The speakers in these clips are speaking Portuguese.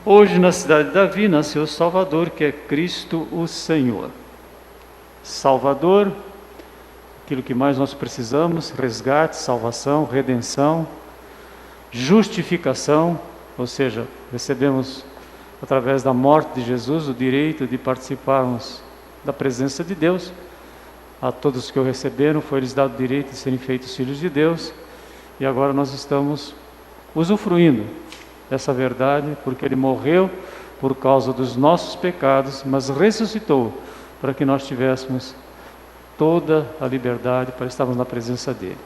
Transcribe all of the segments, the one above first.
Hoje, na cidade de Davi, nasceu o Salvador, que é Cristo o Senhor. Salvador, aquilo que mais nós precisamos: resgate, salvação, redenção, justificação, ou seja, recebemos através da morte de Jesus o direito de participarmos da presença de Deus. A todos que o receberam foi-lhes dado o direito de serem feitos filhos de Deus, e agora nós estamos usufruindo dessa verdade, porque Ele morreu por causa dos nossos pecados, mas ressuscitou para que nós tivéssemos toda a liberdade para estarmos na presença dEle.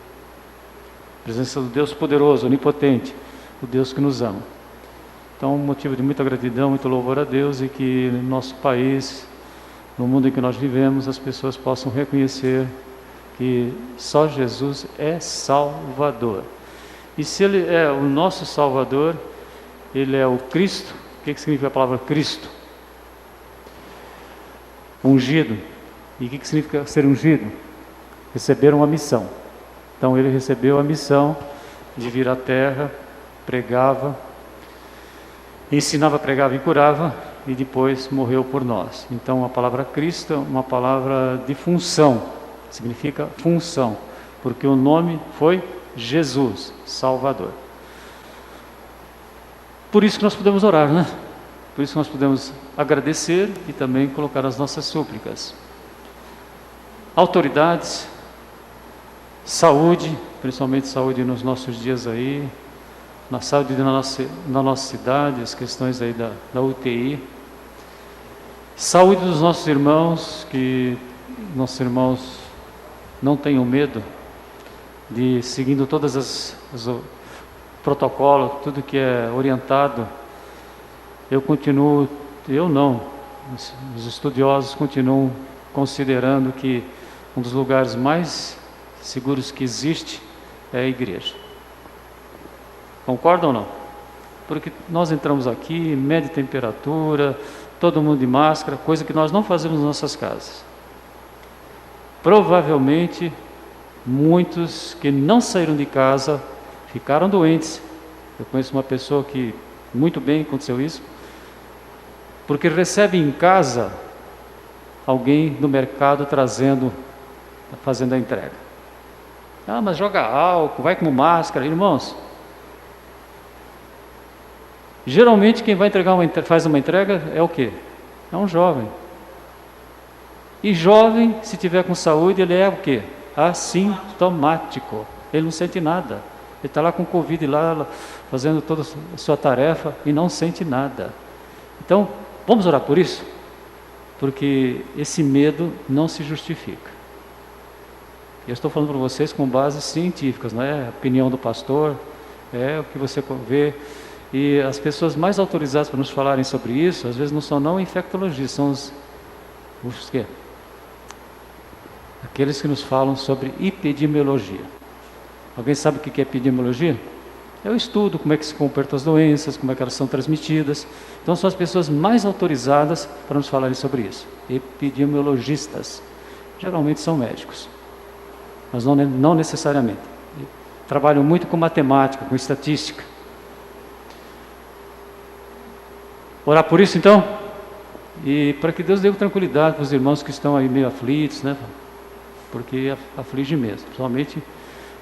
Presença do Deus poderoso, onipotente, o Deus que nos ama. Então, um motivo de muita gratidão, muito louvor a Deus, e que no nosso país, no mundo em que nós vivemos, as pessoas possam reconhecer que só Jesus é Salvador. E se Ele é o nosso Salvador, Ele é o Cristo. O que significa a palavra Cristo? Ungido. E o que significa ser ungido? Receber uma missão. Então Ele recebeu a missão de vir à terra, pregava, ensinava, pregava e curava, e depois morreu por nós. Então a palavra Cristo é uma palavra de função, significa função, porque o nome foi Jesus, Salvador. Por isso que nós podemos orar, né? Por isso que nós podemos agradecer e também colocar as nossas súplicas. Autoridades, saúde, principalmente saúde nos nossos dias aí, na saúde na nossa cidade, as questões aí da UTI, saúde dos nossos irmãos, que nossos irmãos não tenham medo de, seguindo todas as protocolos, tudo que é orientado. Os estudiosos continuam considerando que um dos lugares mais seguros que existe é a igreja. Concordam ou não? Porque nós entramos aqui, mede temperatura, todo mundo de máscara, coisa que nós não fazemos nas nossas casas. Provavelmente, muitos que não saíram de casa ficaram doentes. Eu conheço uma pessoa que muito bem aconteceu isso, porque recebe em casa alguém do mercado fazendo a entrega. Ah, mas joga álcool, vai com máscara. Irmãos, geralmente quem vai faz uma entrega é o quê? É um jovem. E jovem, se tiver com saúde, ele é o quê? Assintomático. Ele não sente nada. Ele está lá com Covid, lá fazendo toda a sua tarefa e não sente nada. Então, vamos orar por isso? Porque esse medo não se justifica. Eu estou falando para vocês com bases científicas, não é a opinião do pastor, é o que você vê. E as pessoas mais autorizadas para nos falarem sobre isso, às vezes não são infectologistas, são os quê? Aqueles que nos falam sobre epidemiologia. Alguém sabe o que é epidemiologia? É o estudo, como é que se comportam as doenças, como é que elas são transmitidas. Então são as pessoas mais autorizadas para nos falarem sobre isso. Epidemiologistas. Geralmente são médicos, mas não necessariamente. Trabalham muito com matemática, com estatística. Orar por isso então? E para que Deus dê tranquilidade para os irmãos que estão aí meio aflitos, né? Porque aflige mesmo, principalmente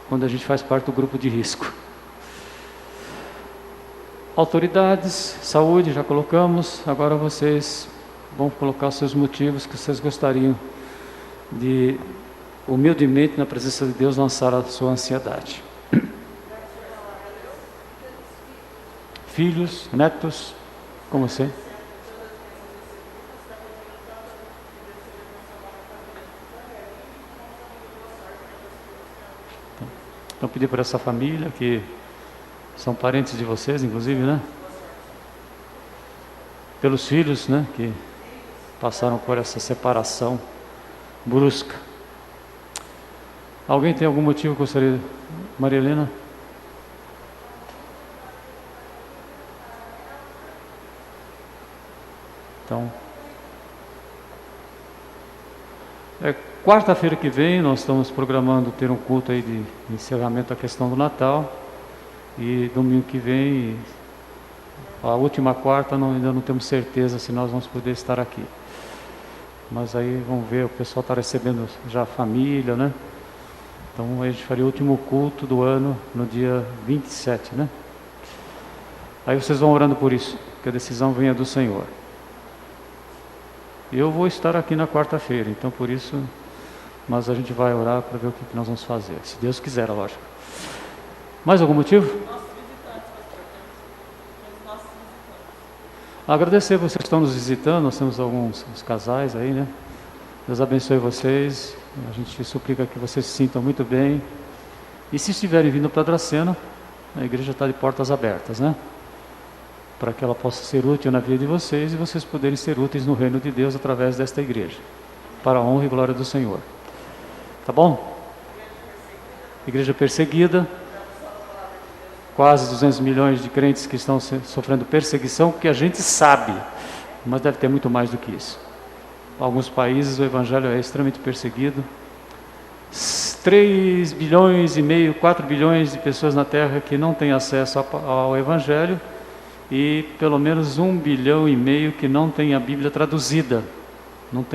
quando a gente faz parte do grupo de risco. Autoridades, saúde, já colocamos. Agora vocês vão colocar os seus motivos que vocês gostariam de, humildemente, na presença de Deus, lançar a sua ansiedade. Filhos, netos, como assim? Então pedir por essa família, que são parentes de vocês, inclusive, né? Pelos filhos, né? Que passaram por essa separação brusca. Alguém tem algum motivo que gostaria? Maria Helena? Então, quarta-feira que vem nós estamos programando ter um culto aí de encerramento da questão do Natal, e domingo que vem A última quarta ainda não temos certeza se nós vamos poder estar aqui. Mas aí vamos ver, o pessoal está recebendo já a família, né? Então a gente faria o último culto do ano no dia 27, né? Aí vocês vão orando por isso, que a decisão venha do Senhor. Eu vou estar aqui na quarta-feira, então por isso, mas a gente vai orar para ver o que nós vamos fazer, se Deus quiser, lógico. Mais algum motivo? Agradecer vocês que estão nos visitando, nós temos alguns casais aí, né? Deus abençoe vocês, a gente suplica que vocês se sintam muito bem. E se estiverem vindo para Dracena, a igreja está de portas abertas, né? Para que ela possa ser útil na vida de vocês e vocês poderem ser úteis no reino de Deus através desta igreja, para a honra e glória do Senhor. Tá bom? Igreja perseguida, quase 200 milhões de crentes que estão sofrendo perseguição, que a gente sabe, mas deve ter muito mais do que isso. Em alguns países o evangelho é extremamente perseguido. 3 bilhões e meio, 4 bilhões de pessoas na Terra que não têm acesso ao evangelho e pelo menos 1,5 bilhão que não têm a Bíblia traduzida. Não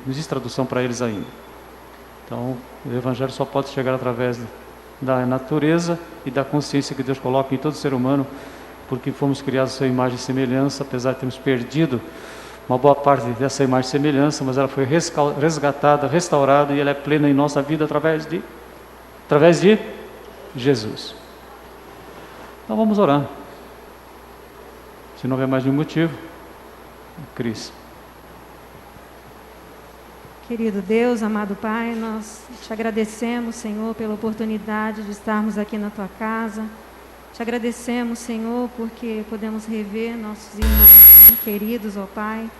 existe tradução para eles ainda. Então o evangelho só pode chegar através da natureza e da consciência que Deus coloca em todo ser humano, porque fomos criados à sua imagem e semelhança, apesar de termos perdido uma boa parte dessa imagem e semelhança, mas ela foi resgatada, restaurada e ela é plena em nossa vida através de Jesus. Então vamos orar. Se não houver mais nenhum motivo, Cris. Querido Deus, amado Pai, nós te agradecemos, Senhor, pela oportunidade de estarmos aqui na Tua casa. Te agradecemos, Senhor, porque podemos rever nossos irmãos queridos, ó Pai.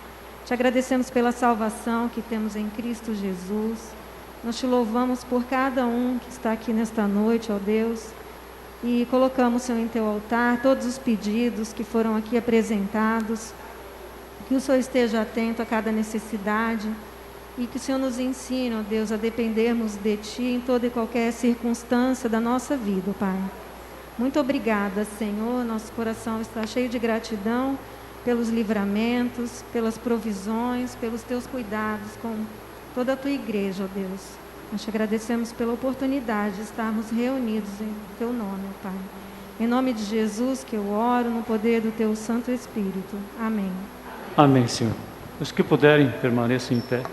Te agradecemos pela salvação que temos em Cristo Jesus. Nós te louvamos por cada um que está aqui nesta noite, ó Deus. E colocamos, Senhor, em Teu altar todos os pedidos que foram aqui apresentados. Que o Senhor esteja atento a cada necessidade. E que o Senhor nos ensine, ó Deus, a dependermos de Ti em toda e qualquer circunstância da nossa vida, Pai. Muito obrigada, Senhor. Nosso coração está cheio de gratidão pelos livramentos, pelas provisões, pelos Teus cuidados com toda a Tua igreja, ó Deus. Nós te agradecemos pela oportunidade de estarmos reunidos em Teu nome, ó Pai. Em nome de Jesus que eu oro, no poder do Teu Santo Espírito. Amém. Amém, Senhor. Os que puderem, permaneçam em pé.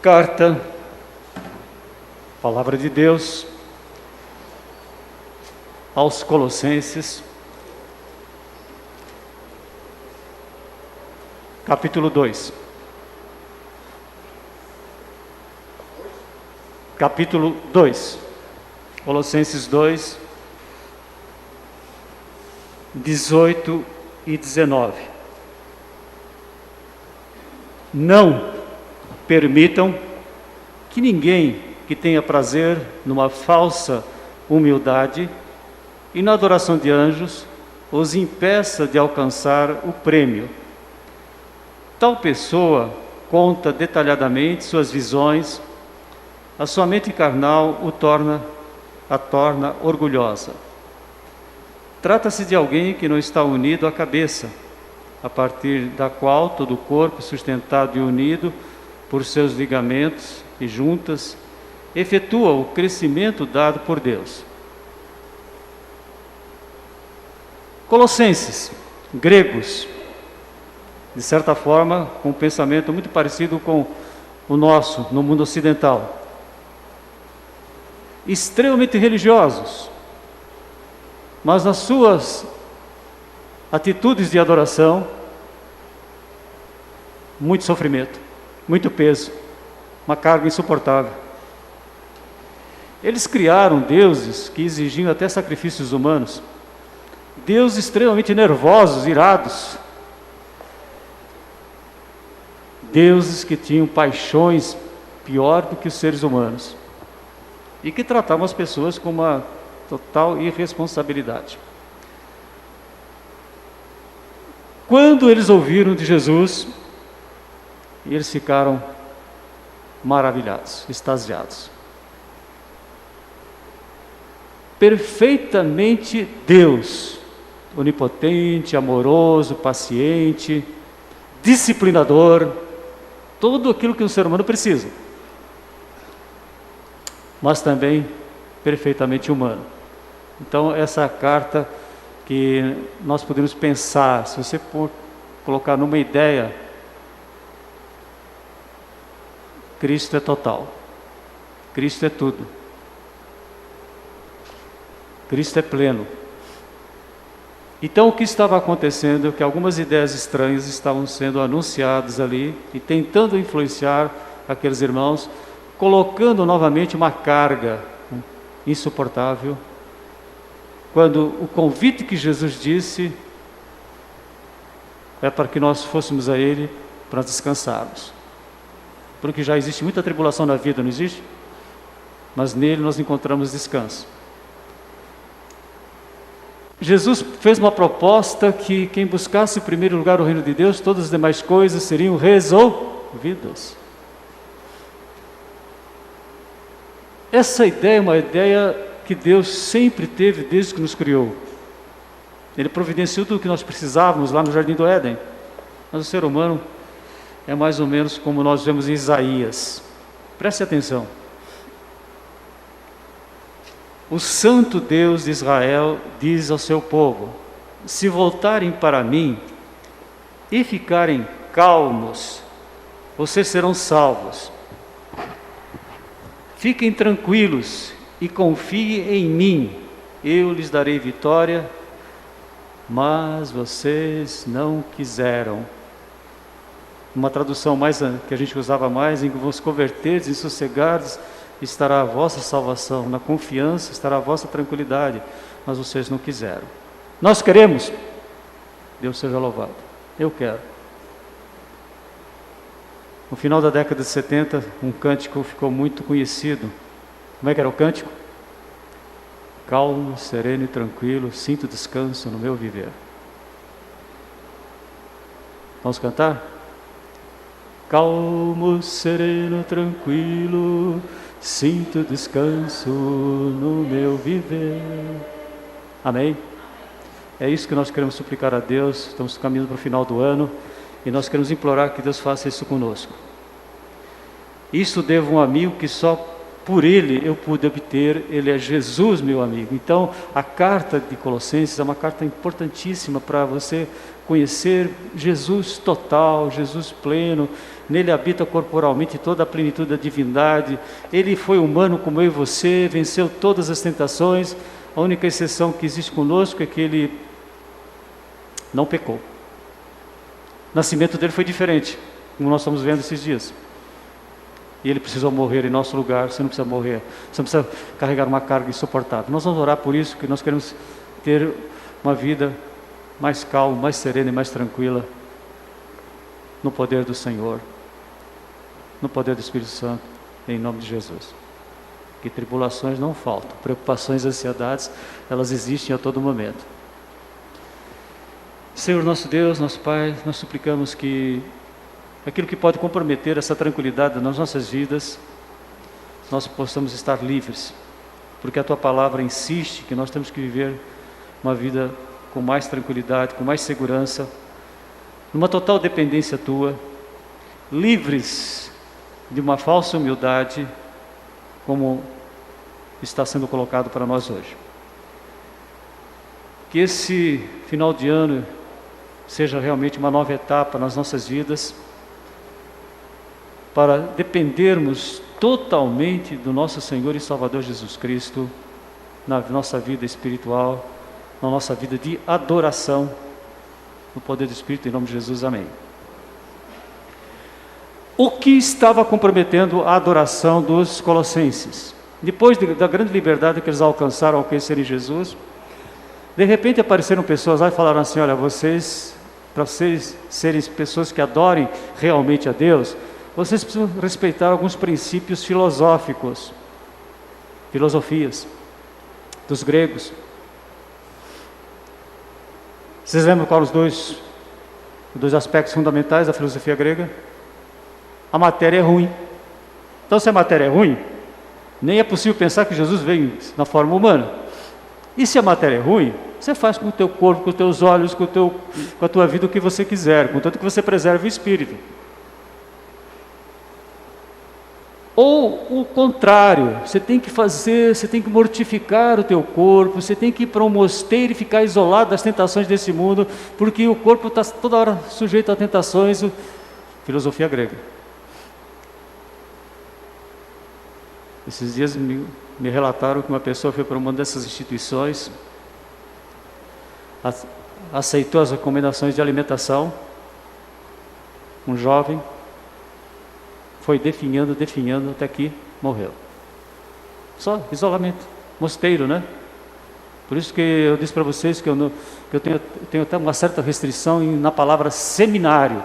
Carta, Palavra de Deus, aos Colossenses, capítulo 2. Capítulo 2, Colossenses 2, 18 e 19. Não permitam que ninguém que tenha prazer numa falsa humildade e na adoração de anjos os impeça de alcançar o prêmio. Tal pessoa conta detalhadamente suas visões, a sua mente carnal a torna orgulhosa. Trata-se de alguém que não está unido à cabeça, a partir da qual todo o corpo, sustentado e unido por seus ligamentos e juntas, efetua o crescimento dado por Deus. Colossenses, gregos, de certa forma, com um pensamento muito parecido com o nosso no mundo ocidental. Extremamente religiosos, mas nas suas atitudes de adoração, muito sofrimento, muito peso, uma carga insuportável. Eles criaram deuses que exigiam até sacrifícios humanos, deuses extremamente nervosos, irados, deuses que tinham paixões pior do que os seres humanos e que tratavam as pessoas com uma total irresponsabilidade. Quando eles ouviram de Jesus, eles ficaram maravilhados, extasiados. Perfeitamente Deus, onipotente, amoroso, paciente, disciplinador, tudo aquilo que um ser humano precisa, mas também perfeitamente humano. Então, essa carta que nós podemos pensar, se você for colocar numa ideia, Cristo é total, Cristo é tudo, Cristo é pleno. Então, o que estava acontecendo é que algumas ideias estranhas estavam sendo anunciadas ali e tentando influenciar aqueles irmãos, colocando novamente uma carga insuportável, quando o convite que Jesus disse é para que nós fôssemos a Ele para descansarmos. Porque já existe muita tribulação na vida, não existe? Mas nele nós encontramos descanso. Jesus fez uma proposta que quem buscasse em primeiro lugar o reino de Deus, todas as demais coisas seriam resolvidas. Essa ideia é uma ideia que Deus sempre teve desde que nos criou. Ele providenciou tudo o que nós precisávamos lá no Jardim do Éden. Mas o ser humano é mais ou menos como nós vemos em Isaías. Preste atenção. O Santo Deus de Israel diz ao seu povo: se voltarem para mim e ficarem calmos, vocês serão salvos. Fiquem tranquilos e confiem em mim, eu lhes darei vitória, mas vocês não quiseram. Uma tradução mais que a gente usava mais, em que vos converterdes e sossegados, estará a vossa salvação, na confiança estará a vossa tranquilidade, mas vocês não quiseram. Nós queremos, Deus seja louvado, eu quero. No final da década de 70, um cântico ficou muito conhecido. Como é que era o cântico? Calmo, sereno e tranquilo, sinto descanso no meu viver. Vamos cantar? Calmo, sereno, tranquilo, sinto descanso no meu viver. Amém? É isso que nós queremos suplicar a Deus. Estamos caminhando para o final do ano e nós queremos implorar que Deus faça isso conosco. Isso devo a um amigo que só por Ele eu pude obter, Ele é Jesus, meu amigo. Então, a carta de Colossenses é uma carta importantíssima para você conhecer Jesus total, Jesus pleno. Nele habita corporalmente toda a plenitude da divindade. Ele foi humano como eu e você, venceu todas as tentações. A única exceção que existe conosco é que Ele não pecou. O nascimento dele foi diferente, como nós estamos vendo esses dias. E Ele precisou morrer em nosso lugar. Você não precisa morrer, você não precisa carregar uma carga insuportável. Nós vamos orar por isso, que nós queremos ter uma vida mais calma, mais serena e mais tranquila no poder do Senhor, no poder do Espírito Santo, em nome de Jesus. Que tribulações não faltam, preocupações e ansiedades, elas existem a todo momento. Senhor nosso Deus, nosso Pai, nós suplicamos que aquilo que pode comprometer essa tranquilidade nas nossas vidas, nós possamos estar livres, porque a Tua palavra insiste que nós temos que viver uma vida com mais tranquilidade, com mais segurança, numa total dependência Tua, livres de uma falsa humildade, como está sendo colocado para nós hoje. Que esse final de ano seja realmente uma nova etapa nas nossas vidas, para dependermos totalmente do nosso Senhor e Salvador Jesus Cristo, na nossa vida espiritual, na nossa vida de adoração, no poder do Espírito, em nome de Jesus, amém. O que estava comprometendo a adoração dos colossenses? Depois da grande liberdade que eles alcançaram ao conhecerem Jesus, de repente apareceram pessoas lá e falaram assim: olha, vocês, para vocês serem pessoas que adorem realmente a Deus, vocês precisam respeitar alguns princípios filosóficos, filosofias dos gregos. Vocês lembram quais os dois aspectos fundamentais da filosofia grega? A matéria é ruim. Então, se a matéria é ruim, nem é possível pensar que Jesus veio na forma humana. E se a matéria é ruim, você faz com o teu corpo, com os teus olhos, com a tua vida o que você quiser, contanto que você preserve o espírito. Ou o contrário, você tem que mortificar o teu corpo, você tem que ir para um mosteiro e ficar isolado das tentações desse mundo, porque o corpo está toda hora sujeito a tentações. Filosofia grega. Esses dias me relataram que uma pessoa foi para uma dessas instituições, aceitou as recomendações de alimentação, um jovem, foi definhando, até que morreu. Só isolamento, mosteiro, né? Por isso que eu disse para vocês que eu tenho até uma certa restrição na palavra seminário.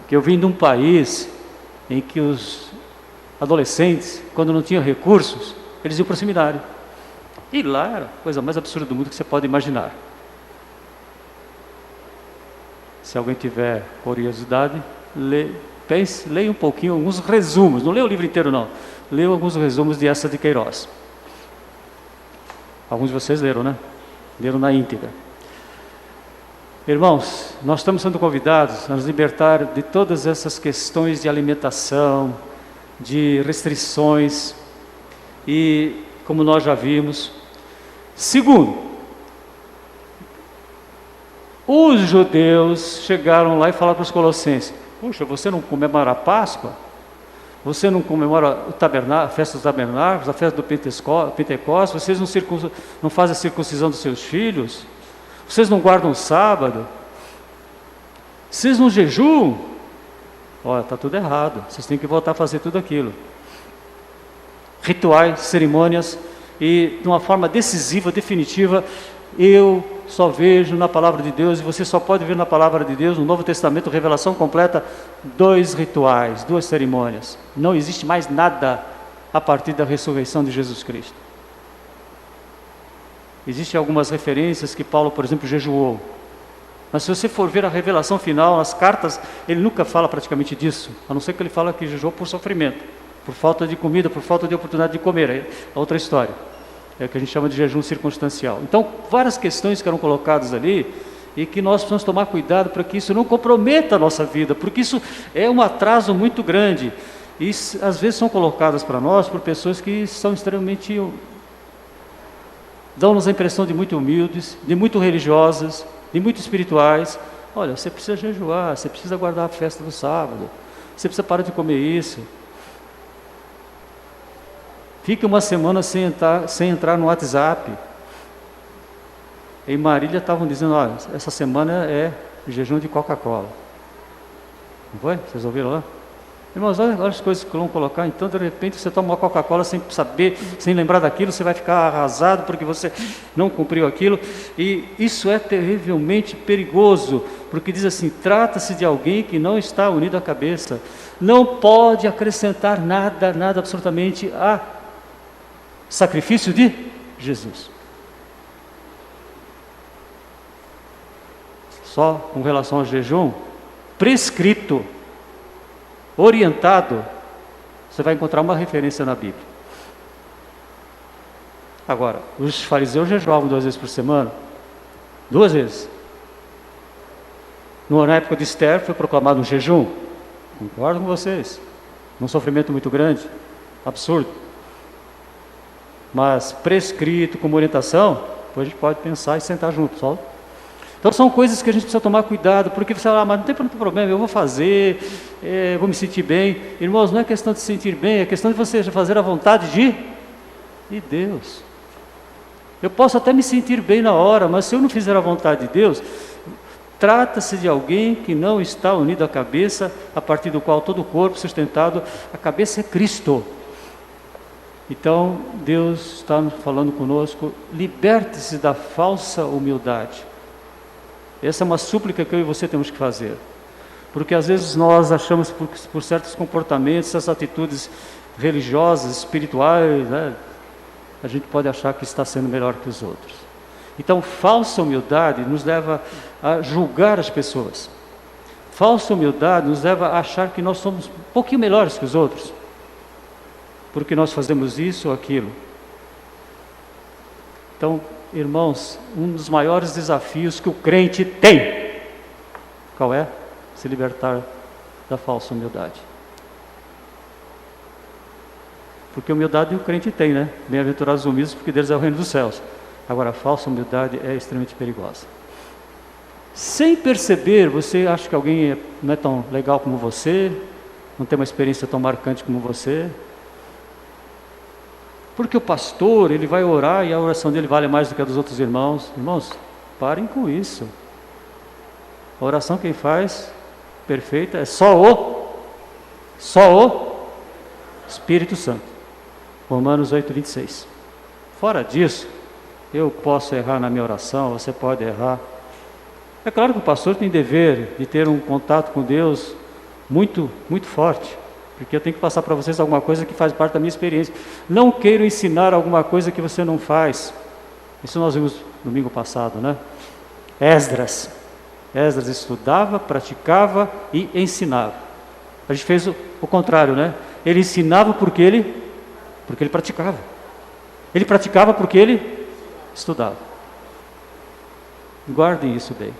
Que eu vim de um país em que os adolescentes, quando não tinham recursos, eles iam para o seminário. E lá era a coisa mais absurda do mundo que você pode imaginar. Se alguém tiver curiosidade, leia um pouquinho, alguns resumos, não leia o livro inteiro não, leia alguns resumos de Eça de Queiroz. Alguns de vocês leram, né? Leram na íntegra. Irmãos, nós estamos sendo convidados a nos libertar de todas essas questões de alimentação, de restrições, e como nós já vimos. Segundo, os judeus chegaram lá e falaram para os colossenses: puxa, você não comemora a Páscoa? Você não comemora a festa dos tabernáculos, a festa do Pentecostes? Vocês não fazem a circuncisão dos seus filhos? Vocês não guardam o sábado? Vocês não jejuam? Olha, está tudo errado. Vocês têm que voltar a fazer tudo aquilo. Rituais, cerimônias, e de uma forma decisiva, definitiva, eu só vejo na palavra de Deus, e você só pode ver na palavra de Deus, no Novo Testamento, revelação completa, 2 rituais, 2 cerimônias. Não existe mais nada a partir da ressurreição de Jesus Cristo. Existem algumas referências que Paulo, por exemplo, jejuou. Mas se você for ver a revelação final, as cartas, ele nunca fala praticamente disso, a não ser que ele fala que jejuou por sofrimento, por falta de comida, por falta de oportunidade de comer. É outra história. É o que a gente chama de jejum circunstancial. Então, várias questões que eram colocadas ali, e que nós precisamos tomar cuidado para que isso não comprometa a nossa vida, porque isso é um atraso muito grande. e às vezes são colocadas para nós por pessoas que são extremamente, dão-nos a impressão de muito humildes, de muito religiosas, de muito espirituais. Olha, você precisa jejuar, você precisa guardar a festa do sábado, você precisa parar de comer isso. Fica uma semana sem entrar no WhatsApp. Em Marília estavam dizendo, olha, essa semana é jejum de Coca-Cola. Não foi? Vocês ouviram lá? Irmãos, olha as coisas que vão colocar. Então, de repente, você toma uma Coca-Cola sem saber, sem lembrar daquilo, você vai ficar arrasado porque você não cumpriu aquilo. E isso é terrivelmente perigoso, porque diz assim, trata-se de alguém que não está unido à cabeça. Não pode acrescentar nada absolutamente a sacrifício de Jesus. Só com relação ao jejum, prescrito, orientado, você vai encontrar uma referência na Bíblia. Agora, os fariseus jejuavam 2 vezes por semana? 2 vezes. Na época de Esther foi proclamado um jejum. Concordo com vocês. Um sofrimento muito grande, absurdo. Mas prescrito, como orientação, depois a gente pode pensar e sentar junto, só. Então são coisas que a gente precisa tomar cuidado, porque você fala, mas não tem problema, eu vou fazer, vou me sentir bem. Irmãos, não é questão de se sentir bem, é questão de você fazer a vontade de Deus. Eu posso até me sentir bem na hora, mas se eu não fizer a vontade de Deus, trata-se de alguém que não está unido à cabeça, a partir do qual todo o corpo sustentado, a cabeça é Cristo. Então Deus está falando conosco, liberte-se da falsa humildade. Essa é uma súplica que eu e você temos que fazer. Porque às vezes nós achamos por certos comportamentos, essas atitudes religiosas, espirituais, né, a gente pode achar que está sendo melhor que os outros. Então, falsa humildade nos leva a julgar as pessoas. Falsa humildade nos leva a achar que nós somos um pouquinho melhores que os outros. Porque nós fazemos isso ou aquilo. Então, irmãos, um dos maiores desafios que o crente tem, qual é? Se libertar da falsa humildade. Porque humildade o crente tem, né? Bem-aventurados os humildes, porque deles é o reino dos céus. Agora, a falsa humildade é extremamente perigosa. Sem perceber, você acha que alguém não é tão legal como você, não tem uma experiência tão marcante como você. Porque o pastor, ele vai orar e a oração dele vale mais do que a dos outros irmãos. Irmãos, parem com isso. A oração quem faz, perfeita, é só o Espírito Santo. Romanos 8:26. Fora disso, eu posso errar na minha oração, você pode errar. É claro que o pastor tem dever de ter um contato com Deus muito, muito forte. Porque eu tenho que passar para vocês alguma coisa que faz parte da minha experiência. Não quero ensinar alguma coisa que você não faz. Isso nós vimos domingo passado, né? Esdras estudava, praticava e ensinava. A gente fez o contrário, né? Ele ensinava porque ele praticava. Ele praticava porque ele estudava. Guardem isso bem.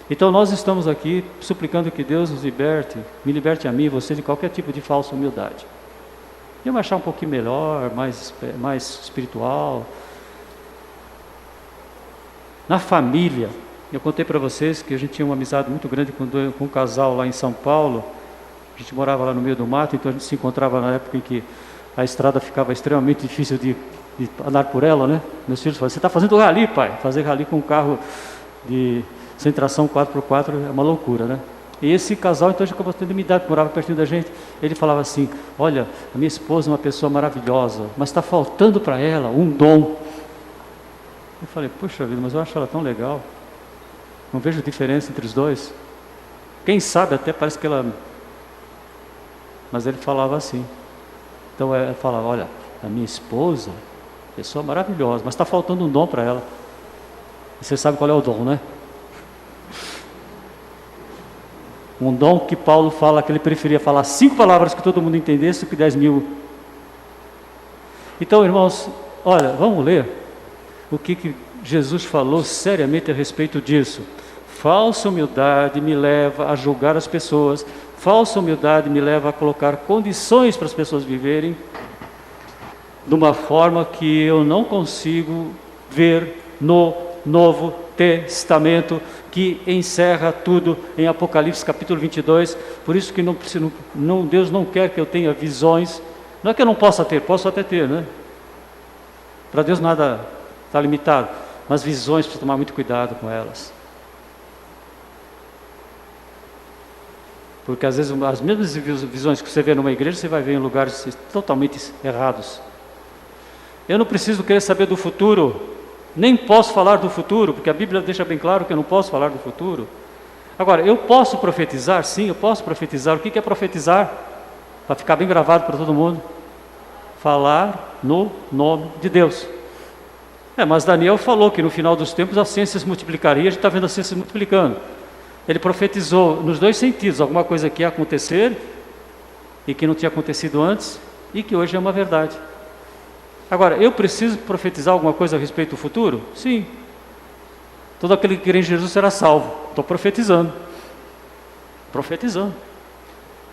Então nós estamos aqui suplicando que Deus nos liberte, me liberte a mim e você de qualquer tipo de falsa humildade. E eu me achar um pouquinho melhor, mais espiritual. Na família, eu contei para vocês que a gente tinha uma amizade muito grande com um casal lá em São Paulo. A gente morava lá no meio do mato, então a gente se encontrava na época em que a estrada ficava extremamente difícil de andar por ela, né? Meus filhos falavam, você está fazendo rali, pai? Fazer rali com um carro sem tração 4x4 é uma loucura, né? E esse casal, então, já acabou tendo uma idade, morava pertinho da gente. Ele falava assim, olha, a minha esposa é uma pessoa maravilhosa, mas está faltando para ela um dom. Eu falei, puxa vida, mas eu acho ela tão legal. Não vejo diferença entre os dois. Quem sabe até parece que ela... Mas ele falava assim. Então ele falava, olha, a minha esposa, pessoa maravilhosa, mas está faltando um dom para ela. Você sabe qual é o dom, né? Um dom que Paulo fala que ele preferia falar 5 palavras que todo mundo entendesse do que 10.000. Então, irmãos, olha, vamos ler o que Jesus falou seriamente a respeito disso. Falsa humildade me leva a julgar as pessoas. falsa humildade me leva a colocar condições para as pessoas viverem de uma forma que eu não consigo ver no Novo Testamento, que encerra tudo em Apocalipse capítulo 22. Por isso que Deus não quer que eu tenha visões. Não é que eu não possa ter, posso até ter, né? Para Deus nada está limitado, mas visões, precisa tomar muito cuidado com elas. Porque às vezes as mesmas visões que você vê numa igreja, você vai ver em lugares totalmente errados. Eu não preciso querer saber do futuro, nem posso falar do futuro, porque a Bíblia deixa bem claro que eu não posso falar do futuro. Agora, eu posso profetizar? Sim, eu posso profetizar. O que é profetizar? Para ficar bem gravado para todo mundo. Falar no nome de Deus. Mas Daniel falou que no final dos tempos a ciência se multiplicaria, a gente está vendo a ciência se multiplicando. Ele profetizou nos dois sentidos, alguma coisa que ia acontecer e que não tinha acontecido antes e que hoje é uma verdade. Agora, eu preciso profetizar alguma coisa a respeito do futuro? Sim. Todo aquele que crê em Jesus será salvo. Estou profetizando. Profetizando.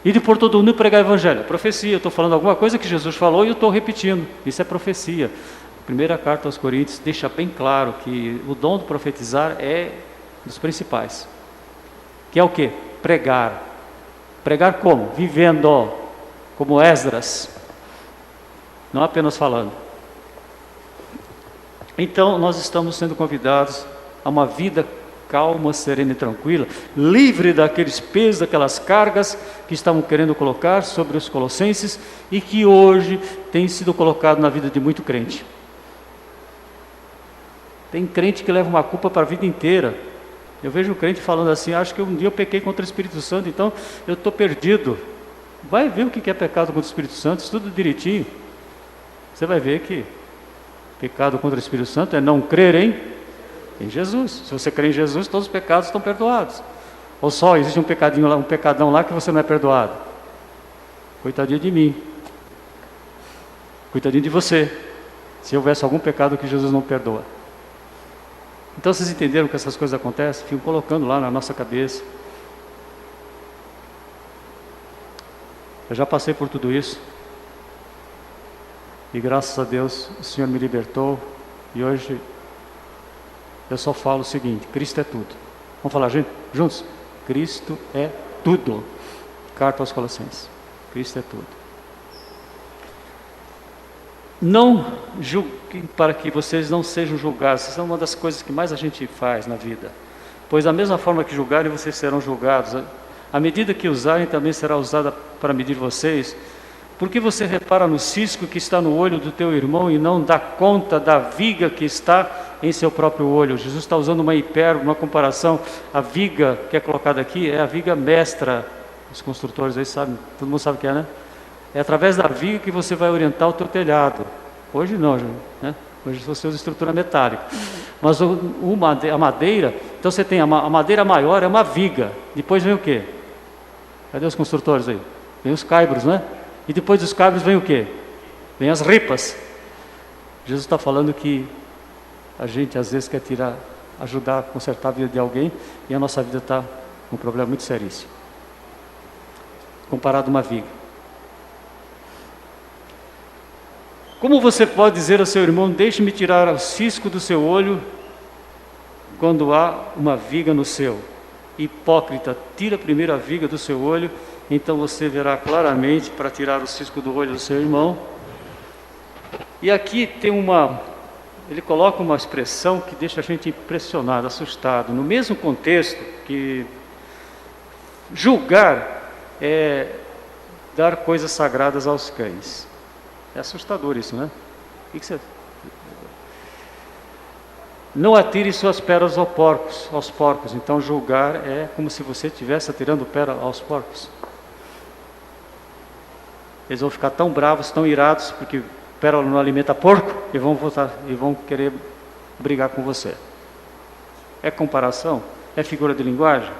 E de por todo mundo pregar o evangelho. Profecia, estou falando alguma coisa que Jesus falou e eu estou repetindo. Isso é profecia. Primeira carta aos Coríntios deixa bem claro que o dom de profetizar é dos principais. Que é o quê? Pregar. Pregar como? Vivendo, como Esdras. Não apenas falando. Então, nós estamos sendo convidados a uma vida calma, serena e tranquila, livre daqueles pesos, daquelas cargas que estavam querendo colocar sobre os colossenses e que hoje tem sido colocado na vida de muito crente. Tem crente que leva uma culpa para a vida inteira. Eu vejo um crente falando assim, acho que um dia eu pequei contra o Espírito Santo, então eu estou perdido. Vai ver o que é pecado contra o Espírito Santo, estuda direitinho. Você vai ver que pecado contra o Espírito Santo é não crer em Jesus. Se você crê em Jesus, todos os pecados estão perdoados. Ou só existe um pecadinho lá, um pecadão lá que você não é perdoado. Coitadinho de mim. Coitadinho de você. Se houvesse algum pecado que Jesus não perdoa. Então vocês entenderam que essas coisas acontecem? Ficam colocando lá na nossa cabeça. Eu já passei por tudo isso. E graças a Deus o Senhor me libertou. E hoje eu só falo o seguinte: Cristo é tudo. Vamos falar juntos? Cristo é tudo. Carta aos Colossenses. Cristo é tudo. Não julguem para que vocês não sejam julgados. Isso é uma das coisas que mais a gente faz na vida. Pois da mesma forma que julgarem, vocês serão julgados. A medida que usarem também será usada para medir vocês. Por que você repara no cisco que está no olho do teu irmão e não dá conta da viga que está em seu próprio olho? Jesus está usando uma hipérbole, uma comparação. A viga que é colocada aqui é a viga mestra. Os construtores aí sabem, todo mundo sabe o que é, né? É através da viga que você vai orientar o teu telhado. Hoje não, né? Hoje você usa estrutura metálica. Mas a madeira, então você tem a madeira maior, é uma viga. Depois vem o quê? Cadê os construtores aí? Vem os caibros, né? E depois dos caibros vem o quê? Vem as ripas. Jesus está falando que a gente às vezes quer ajudar a consertar a vida de alguém e a nossa vida está com um problema muito seríssimo. Comparado a uma viga. Como você pode dizer ao seu irmão, deixe-me tirar o cisco do seu olho, quando há uma viga no seu? Hipócrita, tira primeiro a viga do seu olho, então você verá claramente para tirar o cisco do olho do seu irmão. E aqui tem ele coloca uma expressão que deixa a gente impressionado, assustado. No mesmo contexto que julgar é dar coisas sagradas aos cães. É assustador isso, né? O que você... Não atire suas pérolas aos porcos. Então julgar é como se você estivesse atirando pérola aos porcos. Eles vão ficar tão bravos, tão irados, porque pérola não alimenta porco, e vão voltar e vão querer brigar com você. É comparação? É figura de linguagem?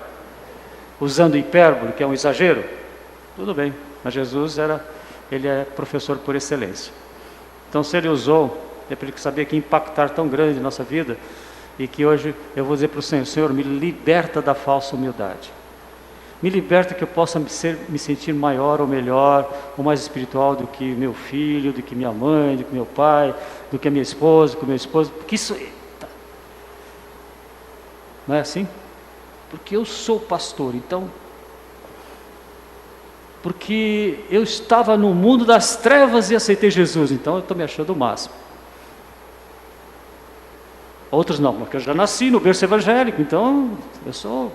Usando hipérbole, que é um exagero? Tudo bem, mas Jesus ele é professor por excelência. Então se ele usou, é porque ele sabia que ia impactar tão grande na nossa vida, e que hoje eu vou dizer para o Senhor, Senhor, me liberta da falsa humildade. Me liberta que eu possa me sentir maior ou melhor, ou mais espiritual do que meu filho, do que minha mãe, do que meu pai, do que a minha esposa, do que o meu esposo. Porque isso... Não é assim? Porque eu sou pastor, então... Porque eu estava no mundo das trevas e aceitei Jesus, então eu estou me achando o máximo. Outros não, porque eu já nasci no berço evangélico, então eu sou...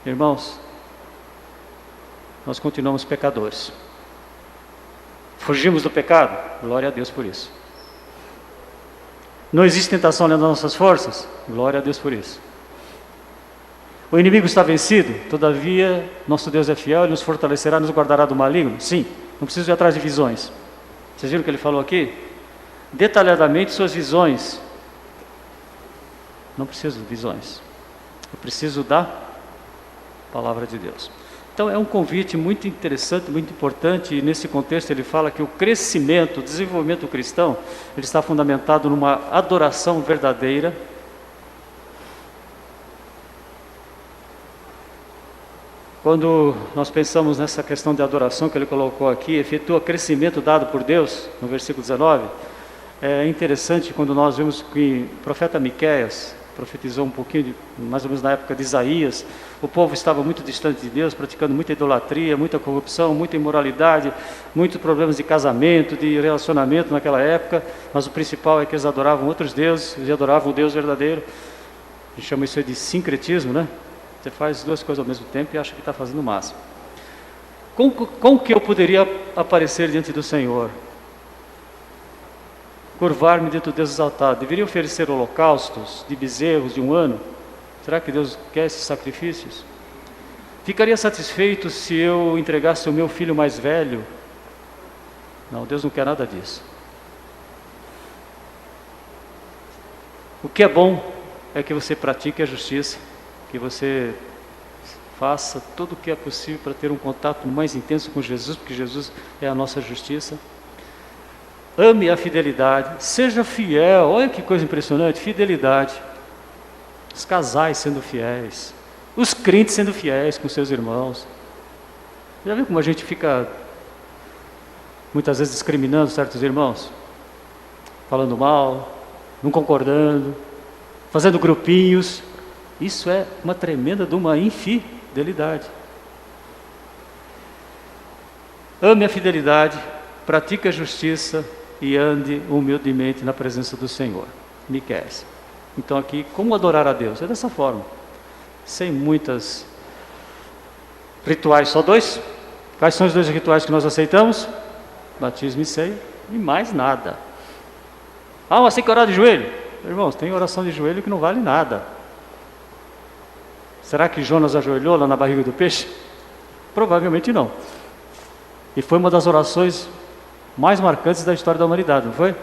Irmãos, nós continuamos pecadores. Fugimos do pecado? Glória a Deus por isso. Não existe tentação além das nossas forças? Glória a Deus por isso. O inimigo está vencido? Todavia, nosso Deus é fiel, Ele nos fortalecerá, nos guardará do maligno? Sim, não preciso ir atrás de visões. Vocês viram o que ele falou aqui? Detalhadamente suas visões. Não preciso de visões. Eu preciso da palavra de Deus. Então é um convite muito interessante, muito importante, e nesse contexto ele fala que o crescimento, o desenvolvimento cristão, ele está fundamentado numa adoração verdadeira. Quando nós pensamos nessa questão de adoração que ele colocou aqui, efetua crescimento dado por Deus, no versículo 19, é interessante quando nós vemos que o profeta Miqueias profetizou um pouquinho, mais ou menos na época de Isaías, o povo estava muito distante de Deus, praticando muita idolatria, muita corrupção, muita imoralidade, muitos problemas de casamento, de relacionamento naquela época, mas o principal é que eles adoravam outros deuses, eles adoravam o Deus verdadeiro. A gente chama isso de sincretismo, né? Você faz duas coisas ao mesmo tempo e acha que está fazendo o máximo. Como que eu poderia aparecer diante do Senhor? Curvar-me diante do Deus exaltado. Deveria oferecer holocaustos de bezerros de 1 ano? Será que Deus quer esses sacrifícios? Ficaria satisfeito se eu entregasse o meu filho mais velho? Não, Deus não quer nada disso. O que é bom é que você pratique a justiça, que você faça tudo o que é possível para ter um contato mais intenso com Jesus, porque Jesus é a nossa justiça. Ame a fidelidade, seja fiel. Olha que coisa impressionante, fidelidade. Os casais sendo fiéis, os crentes sendo fiéis com seus irmãos. Já viu como a gente fica muitas vezes discriminando certos irmãos? Falando mal, não concordando, fazendo grupinhos. Isso é uma tremenda de uma infidelidade. Ame a fidelidade, pratique a justiça e ande humildemente na presença do Senhor. Miqueias. Então aqui, como adorar a Deus? É dessa forma, sem muitas rituais, só 2. Quais são os 2 rituais que nós aceitamos? Batismo e ceia, e mais nada. Ah, mas tem que orar de joelho? Irmãos, tem oração de joelho que não vale nada. Será que Jonas ajoelhou lá na barriga do peixe? Provavelmente não. E foi uma das orações mais marcantes da história da humanidade, não foi?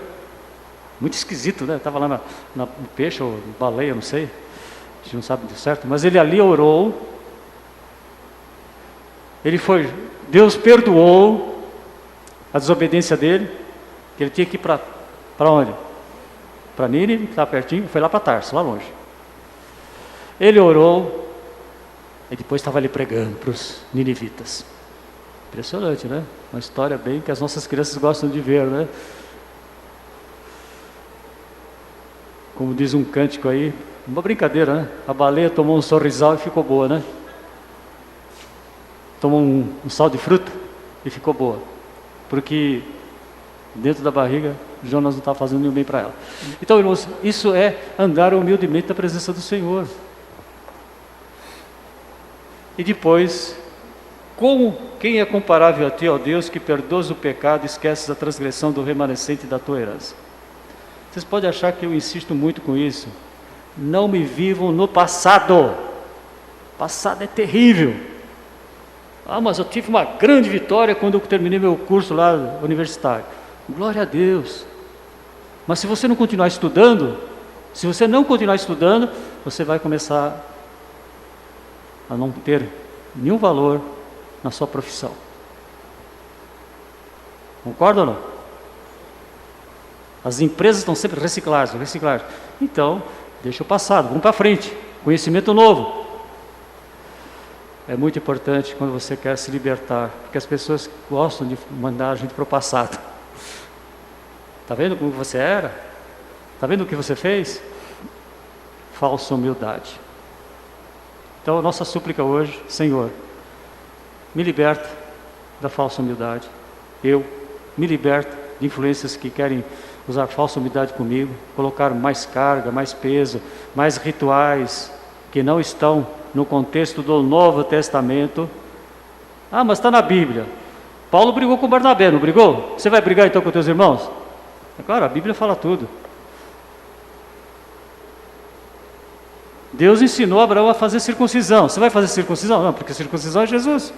Muito esquisito, né? Estava lá no peixe ou baleia, não sei. A gente não sabe de certo. Mas ele ali orou. Deus perdoou a desobediência dele. Que ele tinha que ir para onde? Para Nínive, que estava pertinho. Foi lá para Tarso, lá longe. Ele orou. E depois estava ali pregando para os ninivitas. Impressionante, né? Uma história bem que as nossas crianças gostam de ver, né? Como diz um cântico aí, uma brincadeira, né? A baleia tomou um sorrisal e ficou boa, né? Tomou um sal de fruta e ficou boa. Porque dentro da barriga, Jonas não estava fazendo nenhum bem para ela. Então, irmãos, isso é andar humildemente na presença do Senhor. E depois, quem é comparável a ti, ó Deus, que perdoas o pecado e esqueces a transgressão do remanescente da tua herança? Vocês podem achar que eu insisto muito com isso. Não me vivam no passado. O passado é terrível. Ah, mas eu tive uma grande vitória quando eu terminei meu curso lá universitário. Glória a Deus. Mas se você não continuar estudando, você vai começar a não ter nenhum valor na sua profissão. Concorda ou não? As empresas estão sempre recicladas. Então, deixa o passado, vamos para frente. Conhecimento novo. é muito importante quando você quer se libertar, porque as pessoas gostam de mandar a gente para o passado. Está vendo como você era? Está vendo o que você fez? Falsa humildade. Então a nossa súplica hoje: Senhor, me liberta da falsa humildade. Me liberta de influências que querem usar falsa humildade comigo, colocar mais carga, mais peso, mais rituais que não estão no contexto do Novo Testamento. Ah, mas está na Bíblia. Paulo brigou com Barnabé, não brigou? Você vai brigar então com teus irmãos? É claro, a Bíblia fala tudo. Deus ensinou Abraão a fazer circuncisão. Você vai fazer circuncisão? Não, porque circuncisão é Jesus.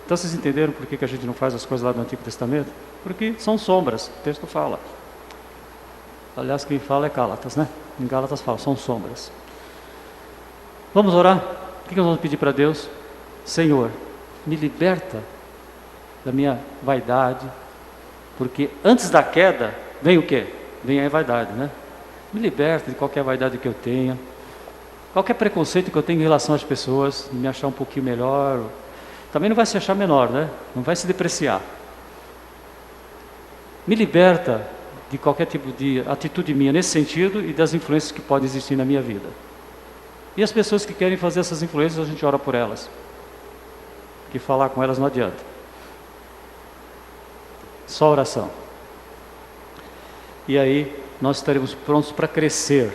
Então vocês entenderam por que a gente não faz as coisas lá do Antigo Testamento? Porque são sombras, o texto fala. Aliás, quem fala é Gálatas, né? Em Gálatas fala, são sombras. Vamos orar? O que nós vamos pedir para Deus? Senhor, me liberta da minha vaidade, porque antes da queda vem o quê? Vem a vaidade, né? Me liberta de qualquer vaidade que eu tenha, qualquer preconceito que eu tenho em relação às pessoas, de me achar um pouquinho melhor. Também não vai se achar menor, né? Não vai se depreciar. Me liberta de qualquer tipo de atitude minha nesse sentido e das influências que podem existir na minha vida. E as pessoas que querem fazer essas influências, a gente ora por elas. Que falar com elas não adianta. Só oração. E aí nós estaremos prontos para crescer.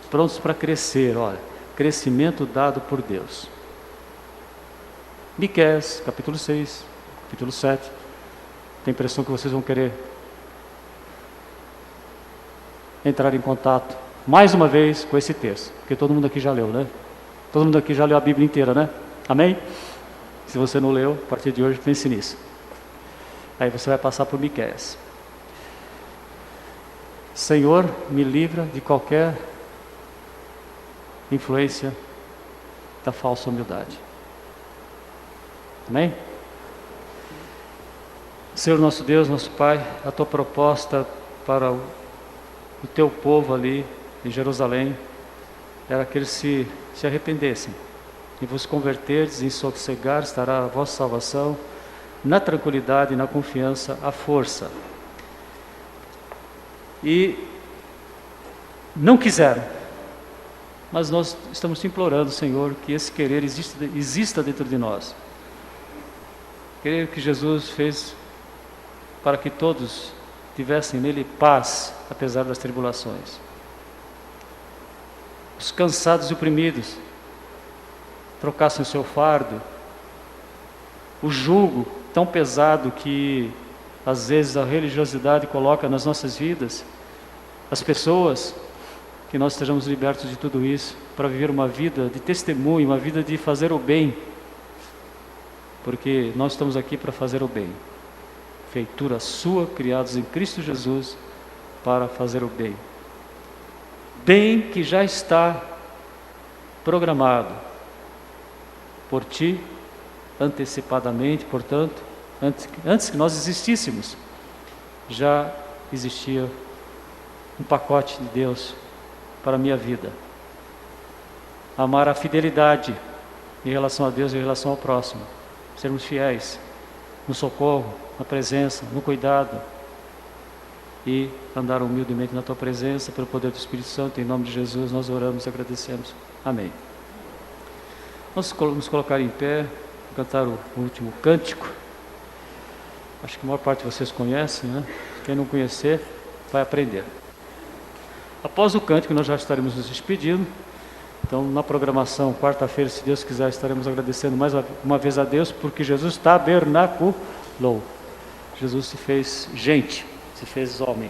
Prontos para crescer, olha. Crescimento dado por Deus. Miqueias, capítulo 6, capítulo 7. Tenho a impressão que vocês vão querer entrar em contato mais uma vez com esse texto, porque todo mundo aqui já leu, né? Todo mundo aqui já leu a Bíblia inteira, né? Amém? Se você não leu, a partir de hoje pense nisso. Aí você vai passar por Miqueias. Senhor, me livra de qualquer influência da falsa humildade. Amém? Senhor nosso Deus, nosso Pai, a Tua proposta para o Teu povo ali em Jerusalém era que eles se arrependessem e vos converterdes, em sossegar estará a vossa salvação, na tranquilidade, na confiança, a força. E não quiseram, mas nós estamos te implorando, Senhor, que esse querer exista dentro de nós. Querer que Jesus fez para que todos tivessem nele paz, apesar das tribulações. Os cansados e oprimidos trocassem o seu fardo, o jugo tão pesado que às vezes a religiosidade coloca nas nossas vidas, as pessoas, que nós estejamos libertos de tudo isso, para viver uma vida de testemunho, uma vida de fazer o bem, porque nós estamos aqui para fazer o bem, feitura sua, criados em Cristo Jesus, para fazer o bem. Bem que já está programado por Ti, antecipadamente, portanto, antes que nós existíssemos, já existia um pacote de Deus para a minha vida. Amar a fidelidade em relação a Deus e em relação ao próximo. Sermos fiéis no socorro, na presença, no cuidado, e andar humildemente na Tua presença, pelo poder do Espírito Santo. Em nome de Jesus nós oramos e agradecemos. Amém. Vamos nos colocar em pé, cantar o último cântico. Acho que a maior parte de vocês conhecem, né? Quem não conhecer, vai aprender. Após o cântico nós já estaremos nos despedindo. Então, na programação, quarta-feira, se Deus quiser, estaremos agradecendo mais uma vez a Deus, porque Jesus tabernaculou. Jesus se fez gente, se fez homem.